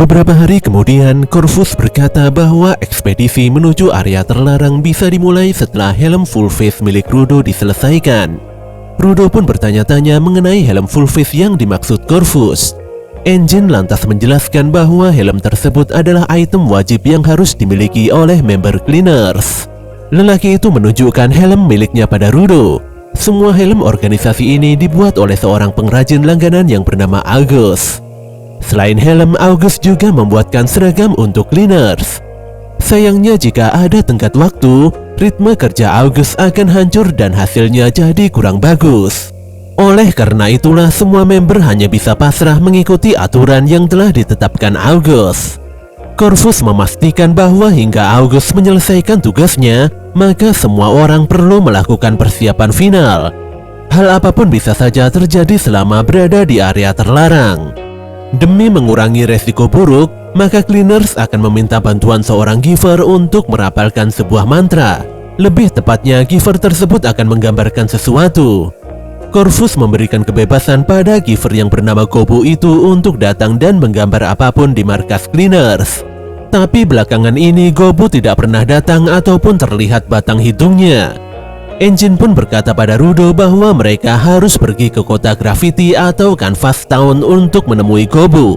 Beberapa hari kemudian, Corvus berkata bahwa ekspedisi menuju area terlarang bisa dimulai setelah helm full face milik Rudo diselesaikan. Rudo pun bertanya-tanya mengenai helm full face yang dimaksud Corvus. Engine lantas menjelaskan bahwa helm tersebut adalah item wajib yang harus dimiliki oleh member Cleaners. Lelaki itu menunjukkan helm miliknya pada Rudo. Semua helm organisasi ini dibuat oleh seorang pengrajin langganan yang bernama August. Selain helm, August juga membuatkan seragam untuk Cleaners. Sayangnya jika ada tenggat waktu, ritme kerja August akan hancur dan hasilnya jadi kurang bagus. Oleh karena itulah semua member hanya bisa pasrah mengikuti aturan yang telah ditetapkan August. Corvus memastikan bahwa hingga August menyelesaikan tugasnya, maka semua orang perlu melakukan persiapan final. Hal apapun bisa saja terjadi selama berada di area terlarang. Demi mengurangi resiko buruk, maka Cleaners akan meminta bantuan seorang giver untuk merapalkan sebuah mantra. Lebih tepatnya, giver tersebut akan menggambarkan sesuatu. Corvus memberikan kebebasan pada giver yang bernama Gobu itu untuk datang dan menggambar apapun di markas Cleaners. Tapi belakangan ini Gobu tidak pernah datang ataupun terlihat batang hidungnya. Engine pun berkata pada Rudo bahwa mereka harus pergi ke kota Graffiti atau Canvas Town untuk menemui Gobu.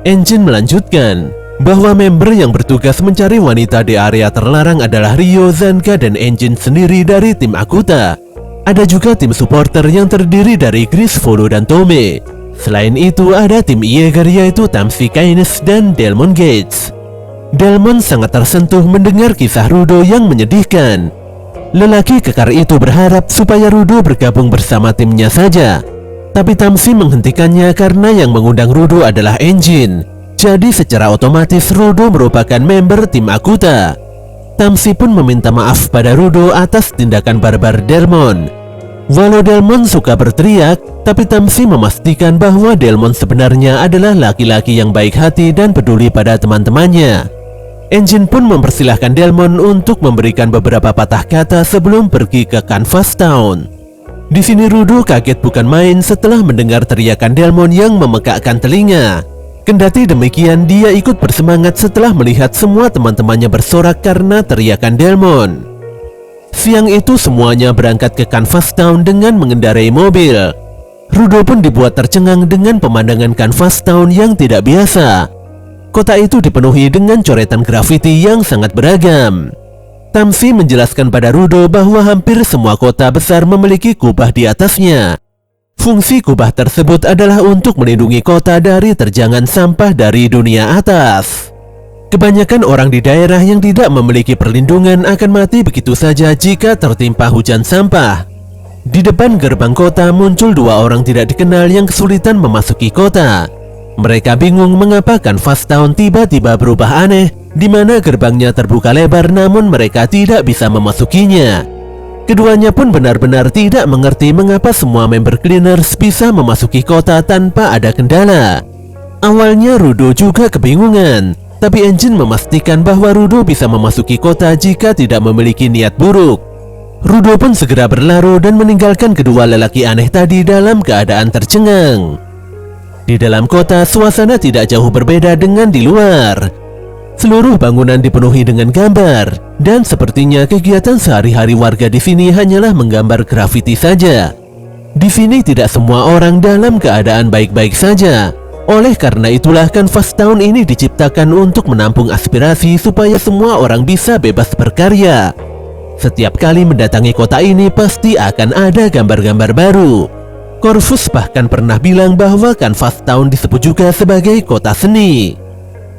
Engine melanjutkan bahwa member yang bertugas mencari wanita di area terlarang adalah Ryo, Zanka, dan Engine sendiri dari tim Akuta. Ada juga tim supporter yang terdiri dari Chris, Volo, dan Tome. Selain itu ada tim Yeager yaitu Tamsi, Kaines, dan Delmon Gates. Delmon sangat tersentuh mendengar kisah Rudo yang menyedihkan. Lelaki kekar itu berharap supaya Rudo bergabung bersama timnya saja. Tapi Tamsi menghentikannya karena yang mengundang Rudo adalah Engine. Jadi secara otomatis Rudo merupakan member tim Akuta. Tamsi pun meminta maaf pada Rudo atas tindakan barbar Delmon. Walau Delmon suka berteriak, tapi Tamsi memastikan bahwa Delmon sebenarnya adalah laki-laki yang baik hati dan peduli pada teman-temannya. Engine pun mempersilahkan Delmon untuk memberikan beberapa patah kata sebelum pergi ke Canvas Town. Di sini Rudo kaget bukan main setelah mendengar teriakan Delmon yang memekakkan telinga. Kendati demikian, dia ikut bersemangat setelah melihat semua teman-temannya bersorak karena teriakan Delmon. Siang itu semuanya berangkat ke Canvas Town dengan mengendarai mobil. Rudo pun dibuat tercengang dengan pemandangan Canvas Town yang tidak biasa. Kota itu dipenuhi dengan coretan grafiti yang sangat beragam. Tamsi menjelaskan pada Rudo bahwa hampir semua kota besar memiliki kubah di atasnya. Fungsi kubah tersebut adalah untuk melindungi kota dari terjangan sampah dari dunia atas. Kebanyakan orang di daerah yang tidak memiliki perlindungan akan mati begitu saja jika tertimpa hujan sampah. Di depan gerbang kota muncul dua orang tidak dikenal yang kesulitan memasuki kota. Mereka bingung mengapa Canvas Town tiba-tiba berubah aneh, di mana gerbangnya terbuka lebar namun mereka tidak bisa memasukinya. Keduanya pun benar-benar tidak mengerti mengapa semua member Cleaners bisa memasuki kota tanpa ada kendala. Awalnya Rudo juga kebingungan, tapi Engine memastikan bahwa Rudo bisa memasuki kota jika tidak memiliki niat buruk. Rudo pun segera berlari dan meninggalkan kedua lelaki aneh tadi dalam keadaan tercengang. Di dalam kota, suasana tidak jauh berbeda dengan di luar. Seluruh bangunan dipenuhi dengan gambar, dan sepertinya kegiatan sehari-hari warga di sini hanyalah menggambar grafiti saja. Di sini tidak semua orang dalam keadaan baik-baik saja. Oleh karena itulah Canvas Town ini diciptakan untuk menampung aspirasi supaya semua orang bisa bebas berkarya. Setiap kali mendatangi kota ini pasti akan ada gambar-gambar baru. Corvus bahkan pernah bilang bahwa Canvas Town disebut juga sebagai kota seni.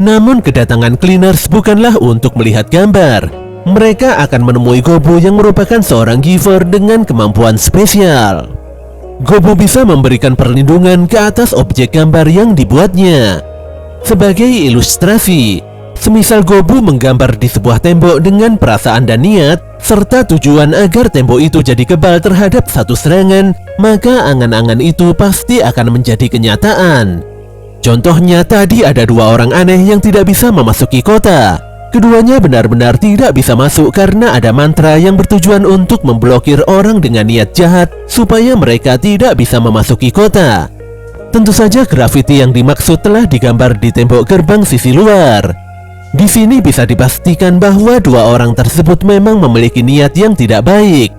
Namun kedatangan Cleaners bukanlah untuk melihat gambar. Mereka akan menemui Gobu yang merupakan seorang giver dengan kemampuan spesial. Gobu bisa memberikan perlindungan ke atas objek gambar yang dibuatnya. Sebagai ilustrasi, semisal Gobu menggambar di sebuah tembok dengan perasaan dan niat, serta tujuan agar tembok itu jadi kebal terhadap satu serangan, maka angan-angan itu pasti akan menjadi kenyataan. Contohnya tadi ada dua orang aneh yang tidak bisa memasuki kota. Keduanya benar-benar tidak bisa masuk karena ada mantra yang bertujuan untuk memblokir orang dengan niat jahat supaya mereka tidak bisa memasuki kota. Tentu saja grafiti yang dimaksud telah digambar di tembok gerbang sisi luar. Di sini bisa dipastikan bahwa dua orang tersebut memang memiliki niat yang tidak baik.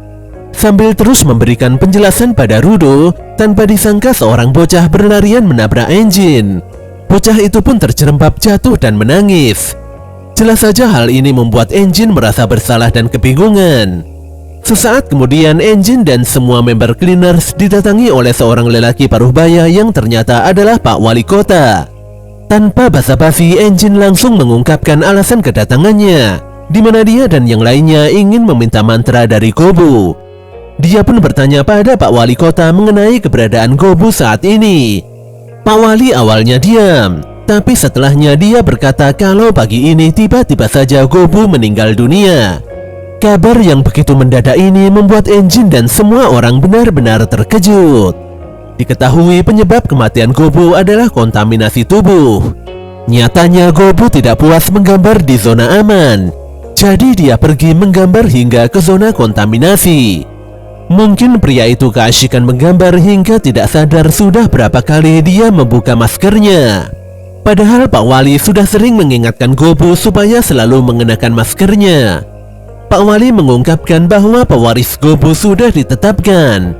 Sambil terus memberikan penjelasan pada Rudo, tanpa disangka seorang bocah berlarian menabrak engine. Bocah itu pun terjerembab jatuh dan menangis. Jelas saja hal ini membuat engine merasa bersalah dan kebingungan. Sesaat kemudian engine dan semua member cleaners didatangi oleh seorang lelaki paruh baya yang ternyata adalah Pak Wali Kota. Tanpa basa-basi, engine langsung mengungkapkan alasan kedatangannya, di mana dia dan yang lainnya ingin meminta mantra dari Gobu. Dia pun bertanya pada Pak Wali Kota mengenai keberadaan Gobu saat ini. Pak Wali awalnya diam, tapi setelahnya dia berkata kalau pagi ini tiba-tiba saja Gobu meninggal dunia. Kabar yang begitu mendadak ini membuat engine dan semua orang benar-benar terkejut. Diketahui penyebab kematian Gobu adalah kontaminasi tubuh. Nyatanya Gobu tidak puas menggambar di zona aman, jadi dia pergi menggambar hingga ke zona kontaminasi. Mungkin pria itu keasyikan menggambar hingga tidak sadar sudah berapa kali dia membuka maskernya. Padahal Pak Wali sudah sering mengingatkan Gobu supaya selalu mengenakan maskernya. Pak Wali mengungkapkan bahwa pewaris Gobu sudah ditetapkan.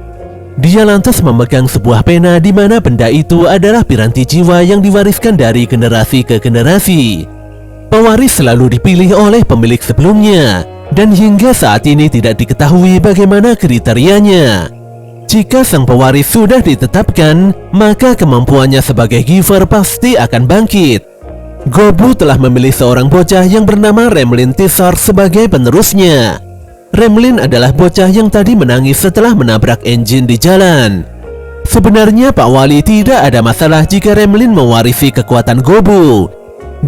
Dia lantas memegang sebuah pena di mana benda itu adalah piranti jiwa yang diwariskan dari generasi ke generasi. Pewaris selalu dipilih oleh pemilik sebelumnya, dan hingga saat ini tidak diketahui bagaimana kriterianya. Jika sang pewaris sudah ditetapkan, maka kemampuannya sebagai giver pasti akan bangkit. Gobu telah memilih seorang bocah yang bernama Remlin Tissar sebagai penerusnya. Remlin adalah bocah yang tadi menangis setelah menabrak engine di jalan. Sebenarnya Pak Wali tidak ada masalah jika Remlin mewarisi kekuatan Gobu.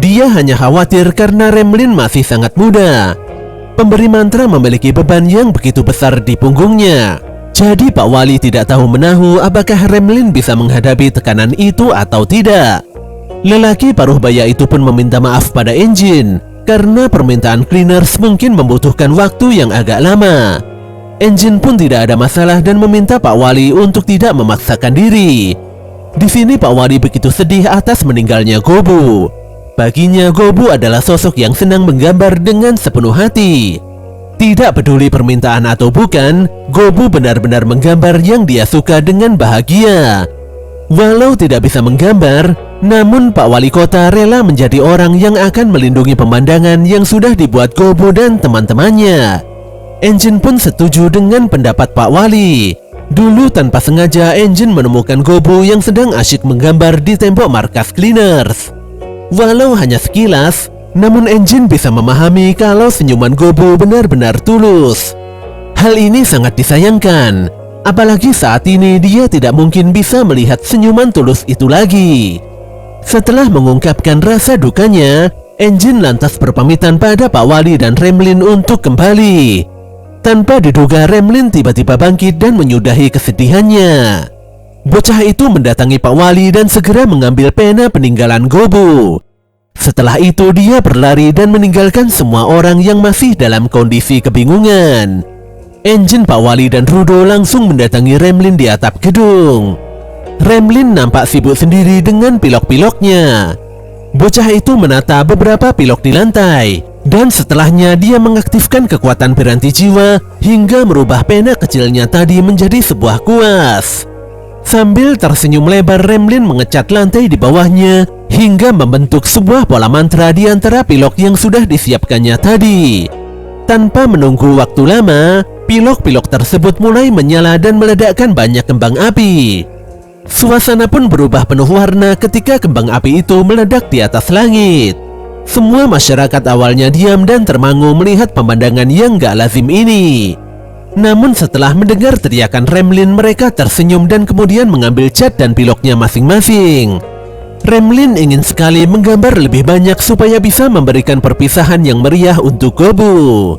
Dia hanya khawatir karena Remlin masih sangat muda. Pemberi mantra memiliki beban yang begitu besar di punggungnya. Jadi Pak Wali tidak tahu menahu apakah Remlin bisa menghadapi tekanan itu atau tidak. Lelaki paruh baya itu pun meminta maaf pada engine karena permintaan cleaners mungkin membutuhkan waktu yang agak lama. Engine pun tidak ada masalah dan meminta Pak Wali untuk tidak memaksakan diri. Di sini Pak Wali begitu sedih atas meninggalnya Gobu. Baginya Gobu adalah sosok yang senang menggambar dengan sepenuh hati. Tidak peduli permintaan atau bukan, Gobu benar-benar menggambar yang dia suka dengan bahagia. Walau tidak bisa menggambar, namun Pak Wali Kota rela menjadi orang yang akan melindungi pemandangan yang sudah dibuat Gobu dan teman-temannya. Engine pun setuju dengan pendapat Pak Wali. Dulu tanpa sengaja engine menemukan Gobu yang sedang asyik menggambar di tembok markas cleaners. Walau hanya sekilas, namun engine bisa memahami kalau senyuman Gobu benar-benar tulus. Hal ini sangat disayangkan. Apalagi saat ini dia tidak mungkin bisa melihat senyuman tulus itu lagi. Setelah mengungkapkan rasa dukanya, engine lantas berpamitan pada Pak Wali dan Remlin untuk kembali. Tanpa diduga Remlin tiba-tiba bangkit dan menyudahi kesedihannya. Bocah itu mendatangi Pak Wali dan segera mengambil pena peninggalan Gobu. Setelah itu dia berlari dan meninggalkan semua orang yang masih dalam kondisi kebingungan. Engine, Pak Wali dan Rudo langsung mendatangi Remlin di atap gedung. Remlin nampak sibuk sendiri dengan pilok-piloknya. Bocah itu menata beberapa pilok di lantai, dan setelahnya dia mengaktifkan kekuatan piranti jiwa hingga merubah pena kecilnya tadi menjadi sebuah kuas. Sambil tersenyum lebar, Remlin mengecat lantai di bawahnya hingga membentuk sebuah pola mantra di antara pilok yang sudah disiapkannya tadi. Tanpa menunggu waktu lama, pilok-pilok tersebut mulai menyala dan meledakkan banyak kembang api. Suasana pun berubah penuh warna ketika kembang api itu meledak di atas langit. Semua masyarakat awalnya diam dan termangu melihat pemandangan yang gak lazim ini. Namun setelah mendengar teriakan Remlin, mereka tersenyum dan kemudian mengambil cat dan piloknya masing-masing. Remlin ingin sekali menggambar lebih banyak supaya bisa memberikan perpisahan yang meriah untuk Gobu.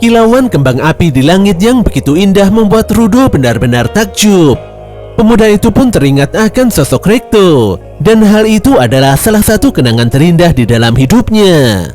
Kilauan kembang api di langit yang begitu indah membuat Rudo benar-benar takjub. Pemuda itu pun teringat akan sosok Recto, dan hal itu adalah salah satu kenangan terindah di dalam hidupnya.